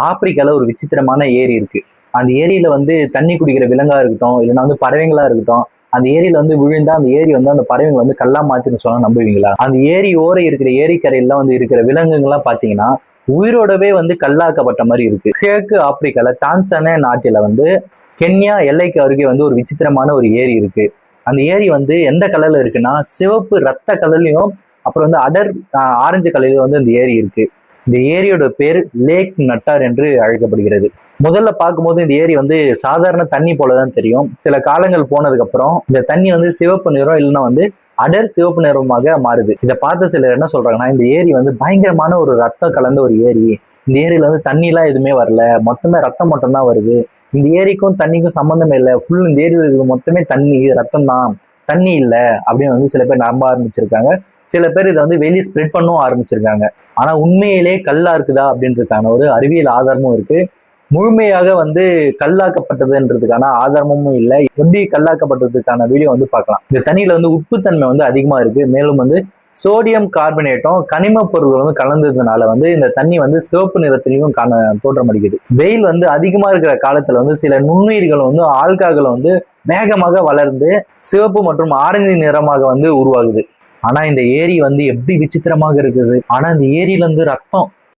ஆப்பிரிக்கால ஒரு விசித்திரமான ஏரி இருக்கு. அந்த ஏரியில வந்து தண்ணி குடிக்கிற விலங்கா இருக்கட்டும், இல்லைன்னா வந்து பறவைங்களா இருக்கட்டும், அந்த ஏரியில வந்து விழுந்தா அந்த ஏரி வந்து அந்த பறவைங்க வந்து கல்லா மாத்தின்னு சொன்னா நம்புவீங்களா? அந்த ஏரி ஓர இருக்கிற ஏரிக்கரையெல்லாம் வந்து இருக்கிற விலங்குகள்லாம் பாத்தீங்கன்னா உயிரோடவே வந்து கல்லாக்கப்பட்ட மாதிரி இருக்கு. கிழக்கு ஆப்பிரிக்கால டான்சானியா நாட்டில வந்து கென்யா எல்லைக்கு அருகே வந்து ஒரு விசித்திரமான ஒரு ஏரி இருக்கு. அந்த ஏரி வந்து எந்த கலர்ல இருக்குன்னா சிவப்பு ரத்த கலர்லயும், அப்புறம் வந்து அடர் ஆரஞ்சு கலர்லயும் வந்து இந்த ஏரி இருக்கு. இந்த ஏரியோட பேர் லேக் நட்டார் என்று அழைக்கப்படுகிறது. முதல்ல பார்க்கும்போது இந்த ஏரி வந்து சாதாரண தண்ணி போலதான் தெரியும். சில காலங்கள் போனதுக்கு அப்புறம் இந்த தண்ணி வந்து சிவப்பு நிறம் இல்லைன்னா வந்து அடர் சிவப்பு நிறமாக மாறுது. இதை பார்த்த சிலர் என்ன சொல்றாங்கன்னா, இந்த ஏரி வந்து பயங்கரமான ஒரு ரத்தம் கலந்த ஒரு ஏரி. இந்த ஏரியில வந்து தண்ணி எல்லாம் எதுவுமே வரல, மொத்தமே ரத்தம் மட்டும் தான் வருது. இந்த ஏரிக்கும் தண்ணிக்கும் சம்பந்தமே இல்லை, ஃபுல் இந்த ஏரியில இருக்க மொத்தமே தண்ணி ரத்தம் தான், தண்ணி இல்லை அப்படின்னு வந்து சில பேர் நம்ப ஆரம்பிச்சிருக்காங்க. சில பேர் இதை வந்து வெளியே ஸ்ப்ரெட் பண்ணவும் ஆரம்பிச்சிருக்காங்க. ஆனா உண்மையிலே கல்லா இருக்குதா அப்படின்றதுக்கான ஒரு அறிவியல் ஆதாரமும் இருக்கு. முழுமையாக வந்து கல்லாக்கப்பட்டதுன்றதுக்கான ஆதாரமும் இல்லை. எப்படி கல்லாக்கப்பட்டதுக்கான வீடியோ வந்து பார்க்கலாம். இந்த தண்ணியில வந்து உப்புத்தன்மை வந்து அதிகமா இருக்கு. மேலும் வந்து சோடியம் கார்பனேட்டும் கனிம பொருட்கள் வந்து கலந்ததுனால வந்து இந்த தண்ணி வந்து சிவப்பு நிறத்திலையும் தோற்றம் அளிக்குது. வெயில் வந்து அதிகமா இருக்கிற காலத்துல வந்து சில நுண்ணுயிர்கள் வந்து ஆல்காக்களை வந்து வேகமாக வளர்ந்து சிவப்பு மற்றும் ஆரஞ்சு நிறமாக வந்து உருவாகுது. ஆனா இந்த ஏரி வந்து எப்படி விசித்திரமாக இருக்குது. ஆனா இந்த ஏரியில இருந்து ரத்தம்